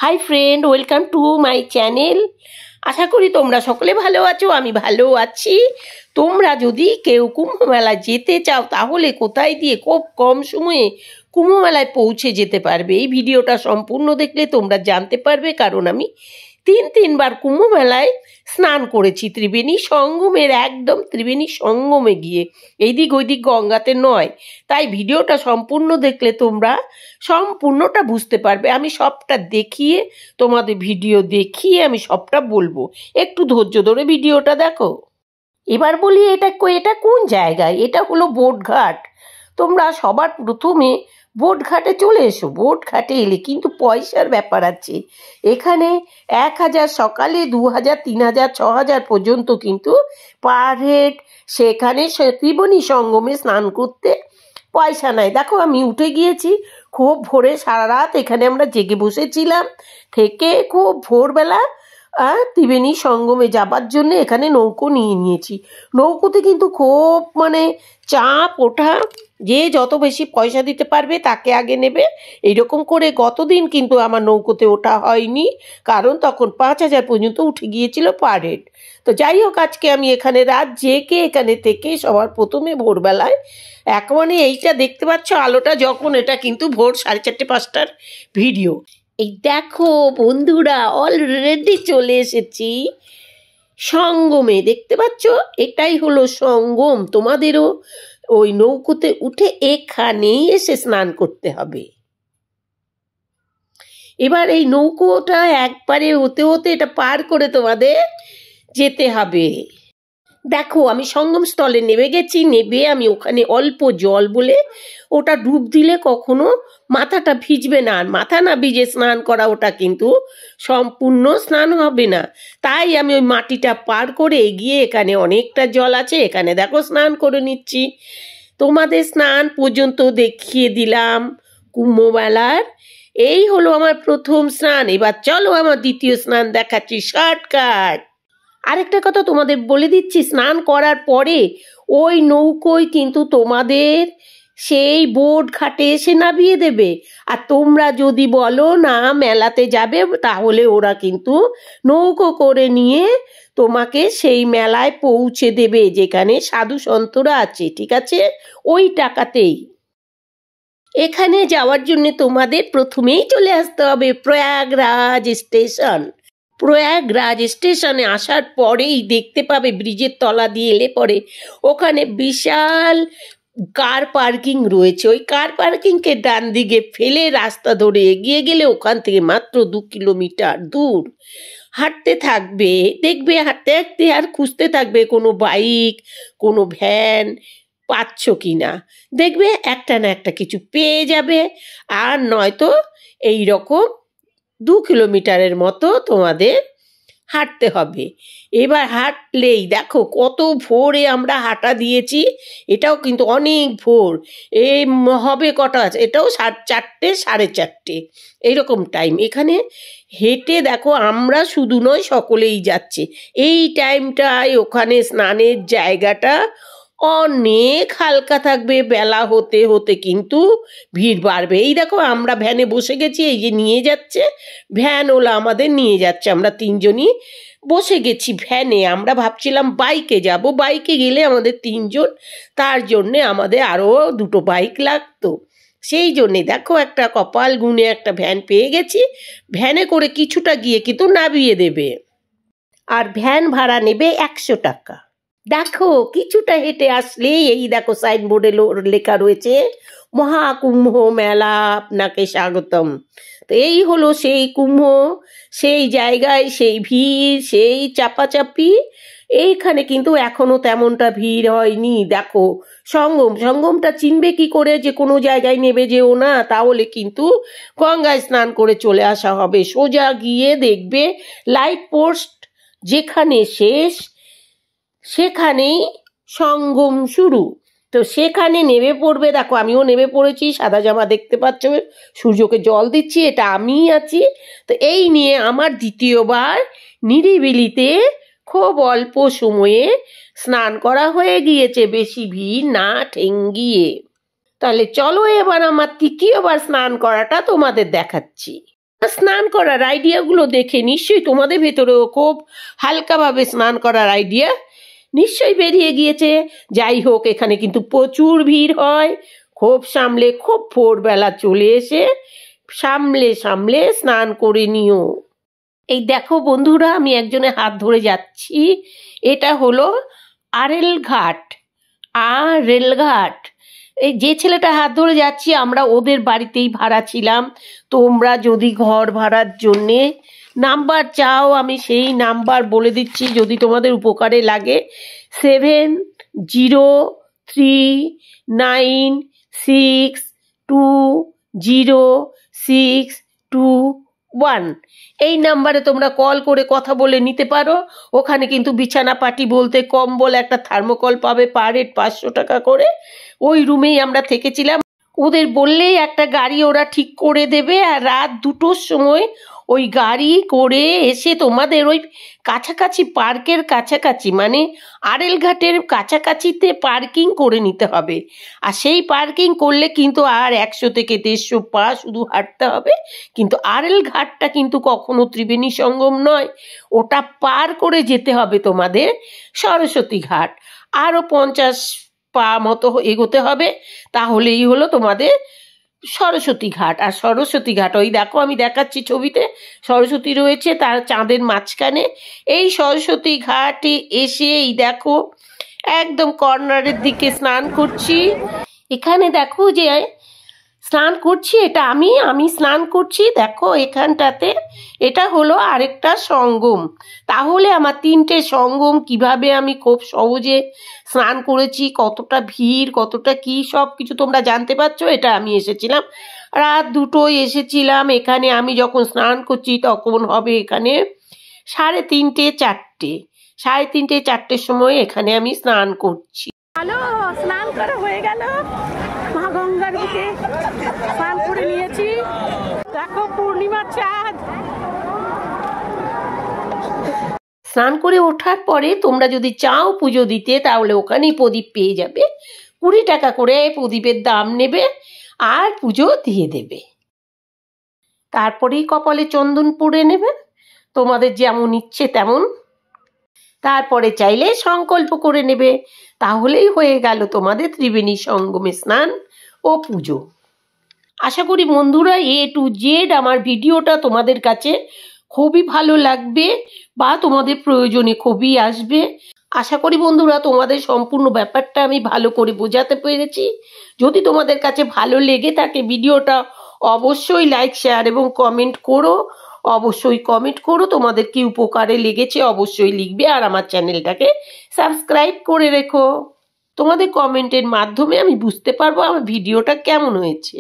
High friend, welcome to my channel. আশা করি তোমরা সকলে ভালো আছো, আমি ভালো আছি। তোমরা যদি কেউ কুম্ভ মেলায় যেতে চাও তাহলে কোথায় দিয়ে খুব কম সময়ে কুম্ভ মেলায় পৌঁছে যেতে পারবে, এই ভিডিওটা সম্পূর্ণ দেখলে তোমরা জানতে পারবে। কারণ আমি তিনবার কুম্ভ মেলায় স্নান করেছি, ত্রিবেণী সঙ্গমের একদম ত্রিবেণী সঙ্গমে গিয়ে, এইদিক ওইদিক গঙ্গাতে নয়। তাই ভিডিওটা সম্পূর্ণ দেখলে তোমরা সম্পূর্ণটা বুঝতে পারবে। আমি সবটা দেখিয়ে তোমাদের ভিডিও দেখিয়ে আমি সবটা বলবো, একটু ধৈর্য ধরে ভিডিওটা দেখো। এবার বলি এটা কোন জায়গায়। এটা হলো বোটঘাট। তোমরা সবার প্রথমে বোটঘাটে চলে এসো। বোটঘাটে এলে কিন্তু পয়সার ব্যাপার আছে। এখানে 1000 সকালে, 2000, 3000, 6000 পর্যন্ত কিন্তু পার হেড। সেখানে ত্রিবেণী সঙ্গমে স্নান করতে পয়সা নাই। দেখো আমি উঠে গিয়েছি খুব ভোরে, সারা রাত এখানে আমরা জেগে বসেছিলাম, থেকে খুব ভোরবেলা ত্রিবেণী সঙ্গমে যাবার জন্য এখানে নৌকো নিয়ে নিয়েছি। নৌকোতে কিন্তু খুব চাপ ওঠা, যে যত বেশি পয়সা দিতে পারবে তাকে আগে নেবে, এইরকম করে গতদিন কিন্তু আমার নৌকোতে ওঠা হয়নি, কারণ তখন 5000 পর্যন্ত উঠে গিয়েছিল পার হেড। তো যাই হোক, আজকে আমি এখানে রাত জেগে এখানে থেকে সবার প্রথমে ভোরবেলায় এইটা দেখতে পাচ্ছ আলোটা যখন, এটা কিন্তু ভোর 4:30, 5টার ভিডিও। এই দেখো বন্ধুরা, অলরেডি চলে এসেছি সঙ্গমে, দেখতে পাচ্ছ এটাই হলো সঙ্গম। তোমাদেরও ওই নৌকোতে উঠে এখানেই এসে স্নান করতে হবে। এবার এই নৌকোটা একবারে হতে হতে এটা পার করে তোমাদের যেতে হবে। দেখো আমি সঙ্গম স্থলে নেমে গেছি। নেবে আমি ওখানে অল্প জল বলে ওটা ডুব দিলে কখনো মাথাটা ভিজবে না, আর মাথা না ভিজে স্নান করা ওটা কিন্তু সম্পূর্ণ স্নান হবে না। তাই আমি ওই মাটিটা পার করে এগিয়ে, এখানে অনেকটা জল আছে, এখানে দেখো স্নান করে নিচ্ছি। তোমাদের স্নান পর্যন্ত দেখিয়ে দিলাম কুম্ভ মেলার। এই হলো আমার প্রথম স্নান। এবার চলো আমার দ্বিতীয় স্নান দেখাচ্ছি, শর্টকাট। আরেকটা কথা তোমাদের বলে দিচ্ছি, স্নান করার পরে ওই নৌকোয় কিন্তু তোমাদের সেই বোট ঘাটে এসে নামিয়ে দেবে। আর তোমরা যদি বলো না মেলাতে যাবে, তাহলে ওরা কিন্তু নৌকো করে নিয়ে তোমাকে সেই মেলায় পৌঁছে দেবে যেখানে সাধু সন্তরা আছে, ঠিক আছে, ওই টাকাতেই। এখানে যাওয়ার জন্য তোমাদের প্রথমেই চলে আসতে হবে প্রয়াগরাজ স্টেশন। প্রয়াগরাজ স্টেশনে আসার পরেই দেখতে পাবে ব্রিজের তলা দিয়ে এলে পরে ওখানে বিশাল কার পার্কিং রয়েছে। ওই কার পার্কিংকে ডান দিকে ফেলে রাস্তা ধরে এগিয়ে গেলে ওখান থেকে মাত্র 2 কিলোমিটার দূর হাঁটতে থাকবে। দেখবে হাঁটতে হাঁটতে আর খুঁজতে থাকবে কোনো বাইক, কোনো ভ্যান পাচ্ছ কিনা। দেখবে একটা না একটা কিছু পেয়ে যাবে। আর নয়তো এইরকম 2 কিলোমিটারের মতো তোমাদের হাঁটতে হবে। এবার হাঁটলেই দেখো কত ভোরে আমরা হাঁটা দিয়েছি, এটাও কিন্তু অনেক ভোর। এই হবে কটা আছে, এটাও 4:30, 4:30 এইরকম টাইম। এখানে হেঁটে দেখো আমরা শুধু নয় সকলেই যাচ্ছে। এই টাইমটায় ওখানে স্নানের জায়গাটা অনেক হালকা থাকবে। বেলা হতে হতে কিন্তু ভিড় বাড়বে। এই দেখো আমরা ভ্যানে বসে গেছি, এই যে নিয়ে যাচ্ছে ভ্যানওয়ালা আমাদের নিয়ে যাচ্ছে, আমরা 3 জনই বসে গেছি ভ্যানে। আমরা ভাবছিলাম বাইকে যাব, বাইকে গেলে আমাদের 3 জন, তার জন্যে আমাদের আরও 2টো বাইক লাগতো। সেই জন্যে দেখো একটা কপাল গুনে একটা ভ্যান পেয়ে গেছি। ভ্যানে করে কিছুটা গিয়ে কিন্তু নামিয়ে দেবে, আর ভ্যান ভাড়া নেবে 100 টাকা। দেখো কিছুটা হেঁটে আসলে এই দেখো সাইনবোর্ডে লেখা রয়েছে মহাকুম্ভ মেলা আপনাকে স্বাগতম। তো এই হলো সেই কুম্ভ, সেই জায়গায় সেই ভিড়, সেই চাপাচাপি। এইখানে কিন্তু এখনো তেমনটা ভিড় হয়নি। দেখো সঙ্গমটা চিনবে কি করে যে কোনো জায়গায় নেবে যেও না, তাহলে কিন্তু গঙ্গায় স্নান করে চলে আসা হবে। সোজা গিয়ে দেখবে লাইট পোস্ট যেখানে শেষ সেখানেই সঙ্গম শুরু। তো সেখানে নেমে পড়বে। দেখো আমিও নেমে পড়েছি, সাদা জামা দেখতে পাচ্ছ, সূর্যকে জল দিচ্ছি, এটা আমিই আছি। তো এই নিয়ে আমার দ্বিতীয়বার নিরিবিলিতে খুব অল্প সময়ে স্নান করা হয়ে গিয়েছে, বেশি ভিড় না ঠেঙ্গিয়ে। তাহলে চলো এবার আমার তৃতীয়বার স্নান করাটা তোমাদের দেখাচ্ছি। স্নান করার আইডিয়াগুলো দেখে নিশ্চয়ই তোমাদের ভেতরেও খুব হালকাভাবে স্নান করার আইডিয়া নিশ্চয়ই বেরিয়ে গিয়েছে। যাই হোক, এখানে কিন্তু প্রচুর ভিড় হয়। খুব সামলে, খুব ভোরবেলা চলে এসে সামলে সামলে স্নান করে নিও। এই দেখো বন্ধুরা, আমি একজনের হাত ধরে যাচ্ছি। এটা হলো আরেল ঘাট। রেলঘাট। এই যে ছেলেটা হাত ধরে যাচ্ছি, আমরা ওদের বাড়িতেই ভাড়া ছিলাম। তোমরা যদি ঘর ভাড়ার জন্যে নাম্বার চাও, আমি সেই নাম্বার বলে দিচ্ছি যদি তোমাদের উপকারে লাগে। 7039620621। এই নাম্বারে তোমরা কল করে কথা বলে নিতে পারো। ওখানে কিন্তু বিছানা পাটি বলতে কম্বল, একটা থার্মোকল পাবে, পার হেড 500 টাকা করে। ওই রুমেই আমরা থেকেছিলাম। ওদের বললেই একটা গাড়ি ওরা ঠিক করে দেবে, আর রাত 2টোর সময় ওই গাড়ি করে এসে তোমাদের ওই কাছাকাছি, পার্কের কাছাকাছি, মানে আরেল ঘাটের কাছাকাছিতে পার্কিং করে নিতে হবে। আর সেই পার্কিং করলে কিন্তু আর 100 থেকে 150 পা শুধু হাঁটতে হবে। কিন্তু আরেল ঘাটটা কিন্তু কখনো ত্রিবেণী সঙ্গম নয়, ওটা পার করে যেতে হবে তোমাদের সরস্বতী ঘাট। আরও 50 পা মতো এগোতে হবে, তাহলেই হলো তোমাদের সরস্বতী ঘাট। আর সরস্বতী ঘাট ওই দেখো, আমি দেখাচ্ছি ছবিতে, সরস্বতী রয়েছে তার চাঁদের মাঝখানে। এই সরস্বতী ঘাটে এসে এই দেখো একদম কর্নারের দিকে স্নান করছি। এখানে দেখো যে স্নান করছি, এটা আমি স্নান করছি দেখো এখানটাতে। এটা হলো আরেকটা সঙ্গম। তাহলে আমার 3টে সঙ্গম কিভাবে আমি খুব সহজে স্নান করেছি, কতটা ভিড়, কতটা কি, সব কিছু তোমরা জানতে পারছো। এটা আমি এসেছিলাম রাত 2টোয় এসেছিলাম এখানে। আমি যখন স্নান করছি তখন হবে এখানে 3:30 4টে, 3:30 4টের সময় এখানে আমি স্নান করছি। হ্যালো, স্নান করা হয়ে গেল। মা গঙ্গার বুকে স্নান করে নিয়েছি। দেখো পূর্ণিমার চাঁদ। স্নান করে ওঠার পরে তোমরা যদি চাও পুজো দিতে, তাহলে ওখানেই প্রদীপ পেয়ে যাবে। 20 টাকা করে প্রদীপের দাম নেবে, আর পুজো দিয়ে দেবে। তারপরেই কপালে চন্দন পরে নেবে, তোমাদের যেমন ইচ্ছে তেমন। তারপরে চাইলে সংকল্প করে নেবে, তাহলেই হয়ে গেল তোমাদের ত্রিবেণী সঙ্গমে স্নান ও পুজো। আশা করি বন্ধুরা A to Z আমার ভিডিওটা তোমাদের কাছে খুবই ভালো লাগবে, বা তোমাদের প্রয়োজনে খুবই আসবে। আশা করি বন্ধুরা তোমাদের সম্পূর্ণ ব্যাপারটা আমি ভালো করে বোঝাতে পেরেছি। যদি তোমাদের কাছে ভালো লেগে থাকে ভিডিওটা, অবশ্যই লাইক, শেয়ার এবং কমেন্ট করো। অবশ্যই কমেন্ট করো তোমাদের কি উপকারে লেগেছে, অবশ্যই লিখবে। আর আমার চ্যানেলটাকে সাবস্ক্রাইব করে রেখো। তোমাদের কমেন্টের মাধ্যমে আমি বুঝতে পারবো আমার ভিডিওটা কেমন হয়েছে।